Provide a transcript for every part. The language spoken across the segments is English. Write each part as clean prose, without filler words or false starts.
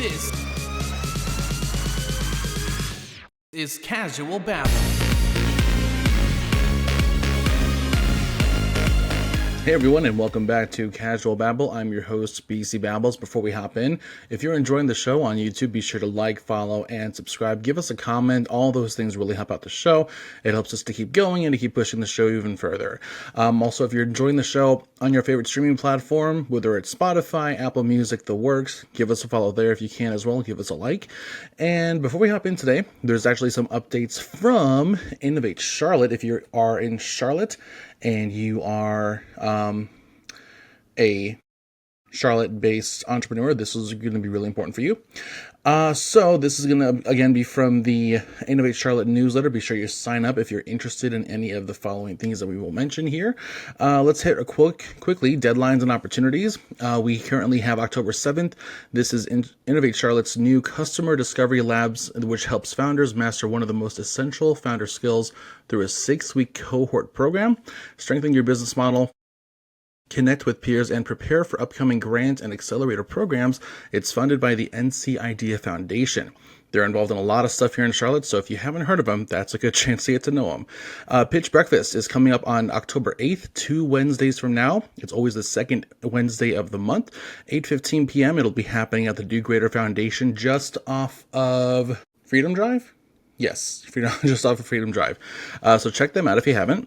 This is Casual Babble. Hey everyone, and welcome back to Casual Babble. I'm your host, BC Babbles. Before we hop in, if you're enjoying the show on YouTube, be sure to like, follow, and subscribe. Give us a comment. All those things really help out the show. It helps us to keep going and to keep pushing the show even further. Also, if you're enjoying the show on your favorite streaming platform, whether it's Spotify, Apple Music, the works, give us a follow there if you can as well. Give us a like. And before we hop in today, there's actually some updates from Innovate Charlotte. If you are in Charlotte and you are a Charlotte-based entrepreneur, this is going to be really important for you. So this is going to, again, be from the Innovate Charlotte newsletter. Be sure you sign up if you're interested in any of the following things that we will mention here. Let's hit quickly deadlines and opportunities. We currently have October 7th. This is Innovate Charlotte's new Customer Discovery Labs, which helps founders master one of the most essential founder skills through a 6-week cohort program. Strengthen your business model, connect with peers, and prepare for upcoming grant and accelerator programs. It's funded by the NC Idea Foundation. They're involved in a lot of stuff here in Charlotte, so if you haven't heard of them, that's a good chance to get to know them. Pitch Breakfast is coming up on October 8th, 2 Wednesdays from now. It's always the second Wednesday of the month, 8:15 p.m. It'll be happening at the Do Greater Foundation just off of Freedom Drive? Yes, just off of Freedom Drive. So check them out if you haven't.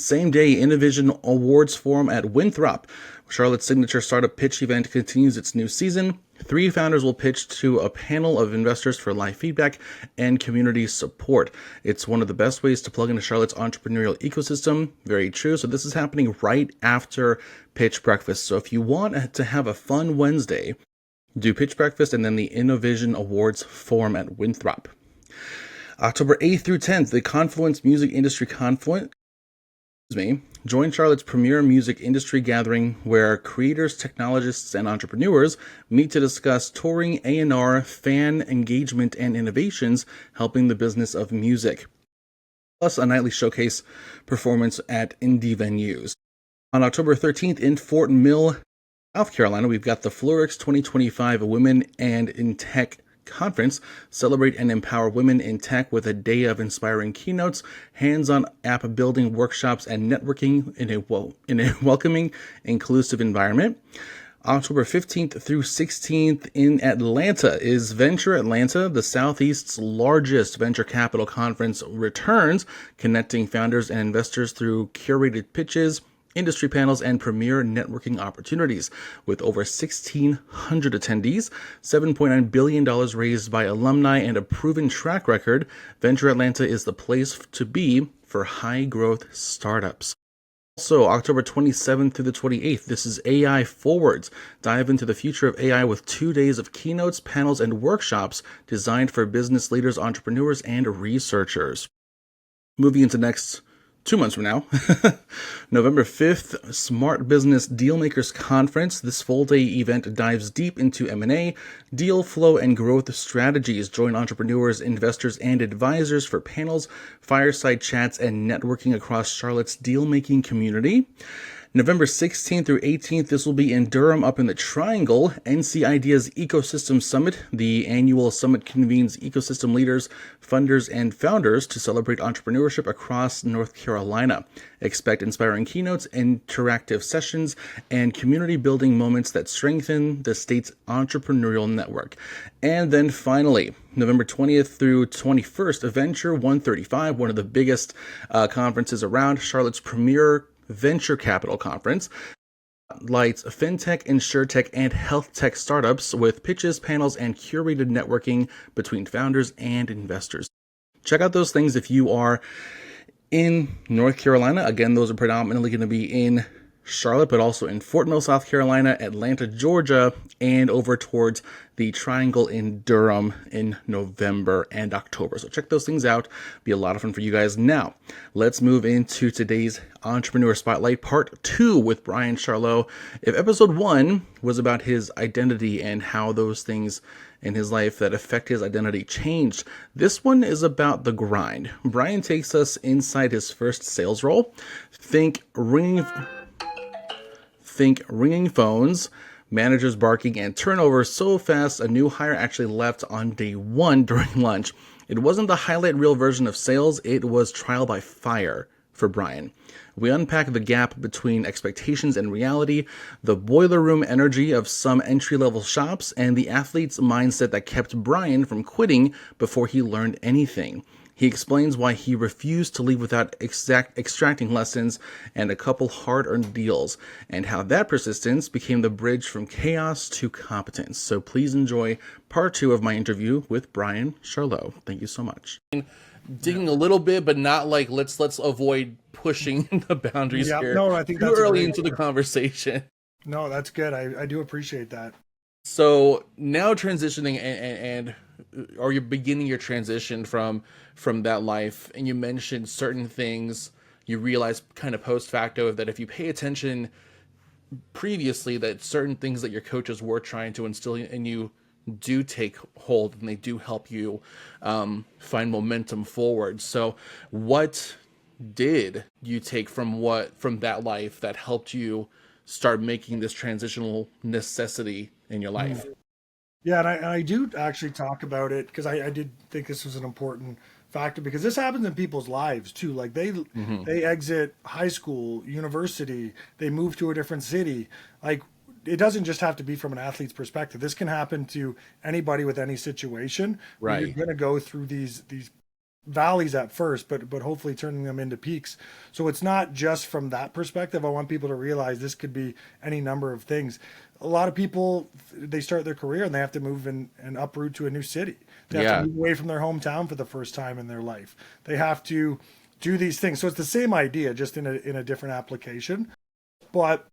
Same day, Innovision Awards Forum at Winthrop. Charlotte's signature startup pitch event continues its new season. 3 founders will pitch to a panel of investors for live feedback and community support. It's one of the best ways to plug into Charlotte's entrepreneurial ecosystem. Very true. So this is happening right after Pitch Breakfast. So if you want to have a fun Wednesday, do Pitch Breakfast and then the Innovision Awards Forum at Winthrop. October 8th through 10th, the Confluence Music Industry Join Charlotte's premier music industry gathering where creators, technologists, and entrepreneurs meet to discuss touring, A&R, fan engagement, and innovations helping the business of music, plus a nightly showcase performance at indie venues. On October 13th in Fort Mill, South Carolina, we've got the Florix 2025 Women and in Tech Conference. Celebrate and empower women in tech with a day of inspiring keynotes, hands-on app building workshops, and networking in a welcoming, inclusive environment. October 15th through 16th in Atlanta is Venture Atlanta, the Southeast's largest venture capital conference, returns, connecting founders and investors through curated pitches, industry panels, and premier networking opportunities. With over 1,600 attendees, $7.9 billion raised by alumni, and a proven track record, Venture Atlanta is the place to be for high-growth startups. Also, October 27th through the 28th, this is AI Forwards. Dive into the future of AI with 2 days of keynotes, panels, and workshops designed for business leaders, entrepreneurs, and researchers. Moving into next 2 months from now, November 5th, Smart Business Dealmakers Conference. This full-day event dives deep into M&A, deal flow, and growth strategies. Join entrepreneurs, investors, and advisors for panels, fireside chats, and networking across Charlotte's deal-making community. November 16th through 18th, this will be in Durham up in the Triangle, NC Idea's Ecosystem Summit. The annual summit convenes ecosystem leaders, funders, and founders to celebrate entrepreneurship across North Carolina. Expect inspiring keynotes, interactive sessions, and community-building moments that strengthen the state's entrepreneurial network. And then finally, November 20th through 21st, Venture 135, one of the biggest conferences around, Charlotte's premier venture capital conference, lights fintech, insurtech, and health tech startups with pitches, panels, and curated networking between founders and investors. Check out those things if you are in North Carolina. Again, those are predominantly going to be in Charlotte, but also in Fort Mill, South Carolina, Atlanta, Georgia, and over towards the Triangle in Durham in November and October. So check those things out. Be a lot of fun for you guys. Now, let's move into today's Entrepreneur Spotlight Part 2 with Bryan Charleau. If Episode 1 was about his identity and how those things in his life that affect his identity changed, this one is about the grind. Bryan takes us inside his first sales role. Think ringing phones, Managers barking and turnover so fast a new hire actually left on day one during lunch. It wasn't the highlight reel version of sales, it was trial by fire for Bryan. We unpack the gap between expectations and reality, the boiler room energy of some entry-level shops, and the athlete's mindset that kept Bryan from quitting before he learned anything. He explains why he refused to leave without extracting lessons and a couple hard-earned deals, and how that persistence became the bridge from chaos to competence. So please enjoy part 2 of my interview with Bryan Charleau. Thank you so much. Digging a little bit, but not like let's avoid pushing the boundaries here No, I think too that's early into the conversation. No, that's good. I do appreciate that. So now transitioning and or you're beginning your transition from that life, and you mentioned certain things you realize kind of post facto that if you pay attention previously, that certain things that your coaches were trying to instill in you do take hold, and they do help you find momentum forward. So what did you take from that life that helped you start making this transitional necessity in your life? Yeah, and I do actually talk about it because I did think this was an important factor because this happens in people's lives too. Like they exit high school, university, they move to a different city. Like it doesn't just have to be from an athlete's perspective. This can happen to anybody with any situation. Where Right. you're going to go through these valleys at first, but hopefully turning them into peaks. So it's not just from that perspective. I want people to realize this could be any number of things. A lot of people, they start their career and they have to move and uproot to a new city. They have to move away from their hometown for the first time in their life. They have to do these things. So it's the same idea, just in a different application. But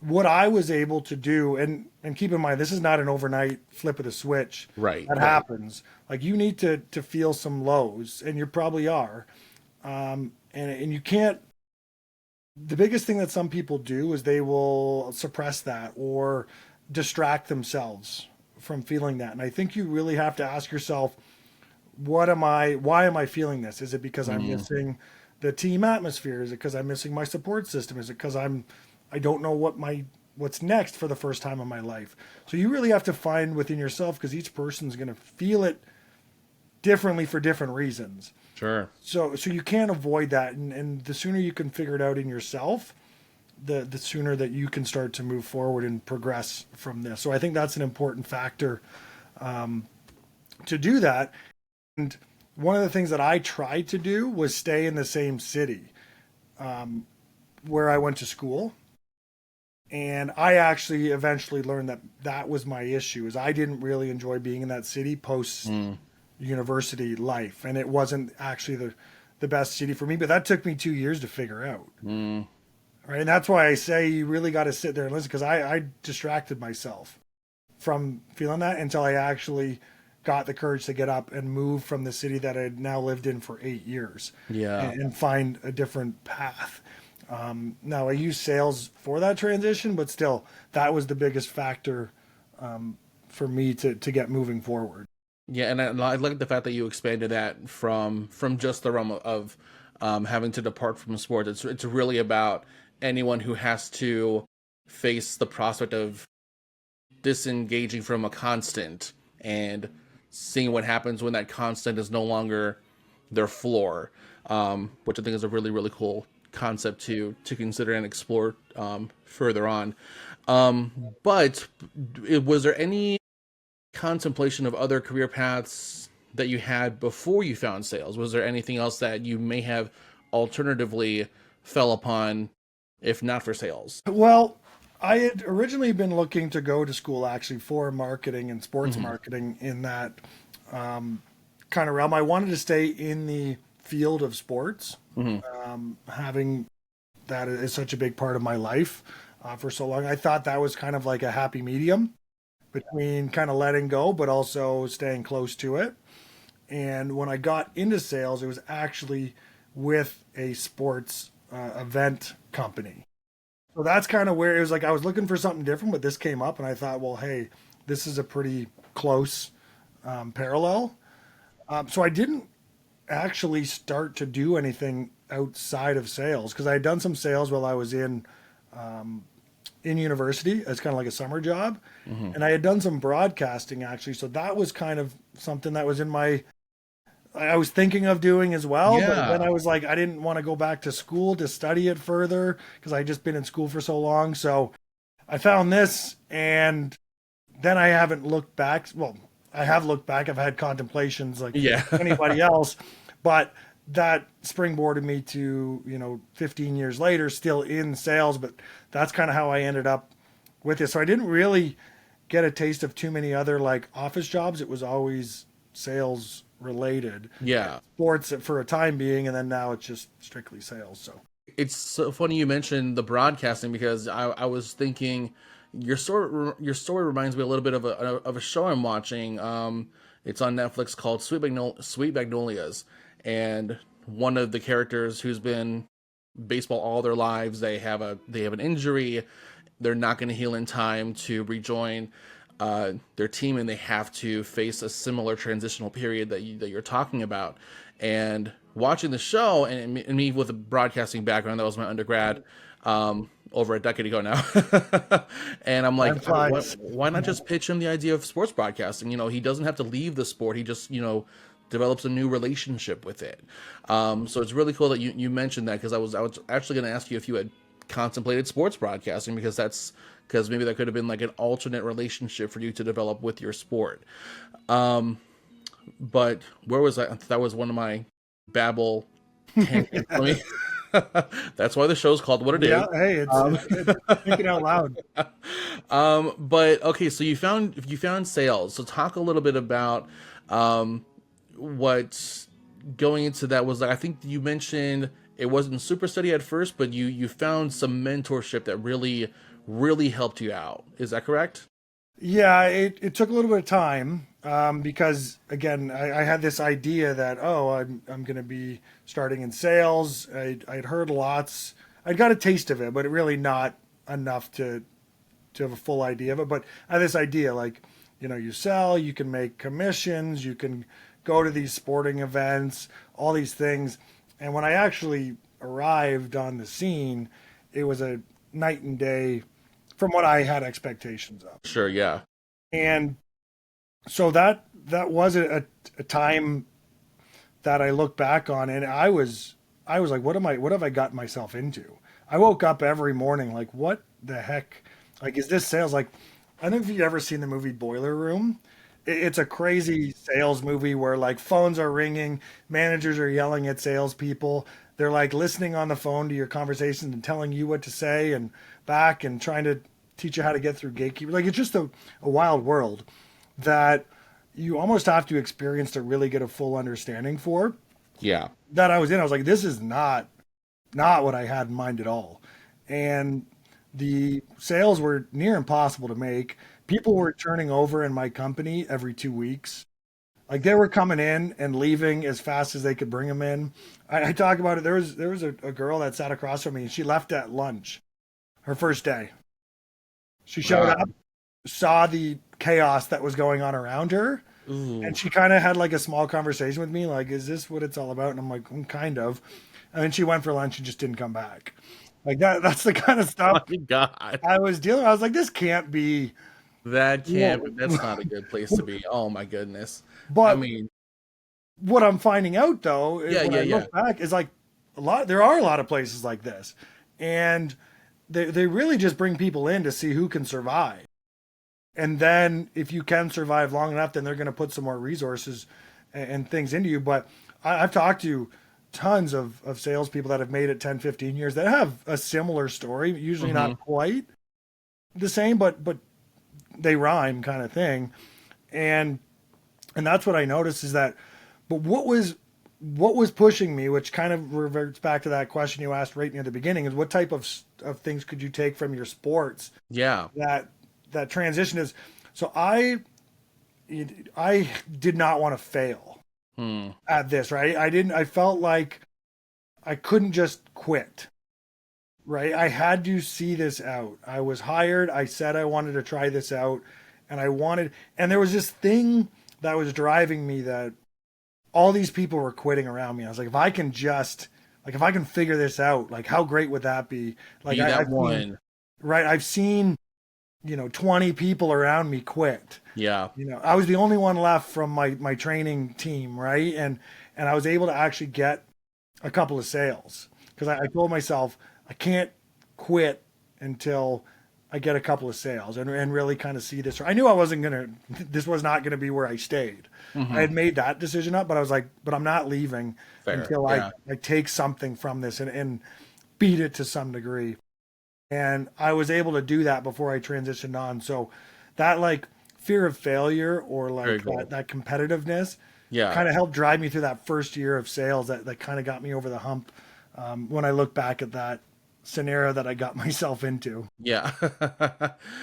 what I was able to do, and keep in mind, this is not an overnight flip of the switch. Right. That happens. Like you need to feel some lows, and you probably are. And you can't. The biggest thing that some people do is they will suppress that or distract themselves from feeling that. And I think you really have to ask yourself, why am I feeling this? Is it because I'm missing the team atmosphere? Is it because I'm missing my support system? Is it because I don't know what's next for the first time in my life? So you really have to find within yourself, because each person's going to feel it differently for different reasons. Sure. So you can't avoid that, and the sooner you can figure it out in yourself, the sooner that you can start to move forward and progress from this. So I think that's an important factor to do that. And one of the things that I tried to do was stay in the same city where I went to school. And I actually eventually learned that was my issue, is I didn't really enjoy being in that city post university life. And it wasn't actually the best city for me, but that took me 2 years to figure out. Right. And that's why I say you really got to sit there and listen, because I distracted myself from feeling that until I actually got the courage to get up and move from the city that I had now lived in for 8 years. Yeah. And find a different path. Now I use sales for that transition, but still that was the biggest factor for me to get moving forward. Yeah, and I like the fact that you expanded that from just the realm of having to depart from sports. It's really about anyone who has to face the prospect of disengaging from a constant and seeing what happens when that constant is no longer their floor, which I think is a really, really cool concept to consider and explore further on. But was there any contemplation of other career paths that you had before you found sales? Was there anything else that you may have alternatively fell upon if not for sales? Well, I had originally been looking to go to school actually for marketing and sports marketing in that kind of realm. I wanted to stay in the field of sports, having that is such a big part of my life for so long. I thought that was kind of like a happy medium between kind of letting go, but also staying close to it. And when I got into sales, it was actually with a sports event company. So that's kind of where it was like I was looking for something different, but this came up and I thought, well, hey, this is a pretty close parallel. So I didn't actually start to do anything outside of sales because I had done some sales while I was in in university as kind of like a summer job. And I had done some broadcasting actually. So that was kind of something that was I was thinking of doing as well. But then Yeah. I was like, I didn't want to go back to school to study it further because I had just been in school for so long. So I found this, and then I haven't looked back. Well, I have looked back. I've had contemplations like Yeah. anybody else, but that springboarded me to, 15 years later, still in sales. But that's kind of how I ended up with it. So I didn't really get a taste of too many other like office jobs. It was always sales related, Yeah. sports for a time being, and then now it's just strictly sales. So It's so funny you mentioned the broadcasting because I was thinking your story reminds me a little bit of a show I'm watching. It's on Netflix called Sweet Magnolias, and one of the characters who's been baseball all their lives, they have an injury, they're not going to heal in time to rejoin their team, and they have to face a similar transitional period that you're talking about. And watching the show, and me with a broadcasting background, that was my undergrad, over a decade ago now. And I'm time like, flies. why not just pitch him the idea of sports broadcasting? He doesn't have to leave the sport. He just, develops a new relationship with it. So it's really cool that you mentioned that, because I was actually going to ask you if you had contemplated sports broadcasting, because maybe that could have been like an alternate relationship for you to develop with your sport. But where was I? That was one of my Babble tangents. That's why the show's called what it is. Yeah, hey, it's thinking out loud. But okay, so you found sales. So talk a little bit about what going into that was like. I think you mentioned it wasn't super steady at first, but you found some mentorship that really helped you out. Is that correct? Yeah, it took a little bit of time because again, I had this idea that I'm going to be starting in sales. I'd heard lots. I'd got a taste of it, but really not enough to have a full idea of it. But I had this idea like, you sell, you can make commissions, you can go to these sporting events, all these things. And when I actually arrived on the scene, it was a night and day from what I had expectations of. Sure. Yeah. And so that was a time that I look back on, and I was like, what have I gotten myself into? I woke up every morning like, what the heck? Like, is this sales? Like, I don't know if you've ever seen the movie Boiler Room. It's a crazy sales movie where like phones are ringing, managers are yelling at salespeople. They're like listening on the phone to your conversations and telling you what to say and back and trying to teach you how to get through gatekeeper. Like, it's just a wild world that you almost have to experience to really get a full understanding for. Yeah. That I was in. I was like, this is not what I had in mind at all. And the sales were near impossible to make. People were turning over in my company every 2 weeks. Like, they were coming in and leaving as fast as they could bring them in. I talk about it. There was a girl that sat across from me, and she left at lunch, her first day. She showed Wow. up, saw the chaos that was going on around her, Ooh. and she kind of had like a small conversation with me, like, "Is this what it's all about?" And I'm like, kind of." And then she went for lunch and just didn't come back. Like that. That's the kind of Oh stuff my God. I was dealing with. I was like, this can't be. That Well, can't. That's not a good place to be. Oh my goodness. I but mean, what I'm finding out though is yeah, when yeah, I yeah. look back is like there are a lot of places like this, and they really just bring people in to see who can survive. And then if you can survive long enough, then they're going to put some more resources and things into you. But I've talked to tons of salespeople that have made it 10, 15 years that have a similar story, usually Hmm. not quite the same, but they rhyme kind of thing. And that's what I noticed is that, but what was pushing me, which kind of reverts back to that question you asked right near the beginning, is what type of things could you take from your sports Yeah. that transition is. So I did not want to fail Hmm. at this, right? I felt like I couldn't just quit, right? I had to see this out. I was hired. I said I wanted to try this out, and there was this thing that was driving me that all these people were quitting around me. I was like, if I can figure this out, like how great would that be? Like Be that I've seen, one. right? I've seen, 20 people around me quit. Yeah. I was the only one left from my training team, right? And I was able to actually get a couple of sales because I told myself I can't quit until I get a couple of sales and really kind of see this. I knew I wasn't gonna. This was not gonna be where I stayed. I had made that decision up, but I was like, but I'm not leaving Fair. until Yeah. I take something from this and beat it to some degree. And I was able to do that before I transitioned on. So that like fear of failure or Very like cool. that competitiveness Yeah. kind of helped drive me through that first year of sales that kind of got me over the hump when I look back at that scenario that I got myself into. Yeah.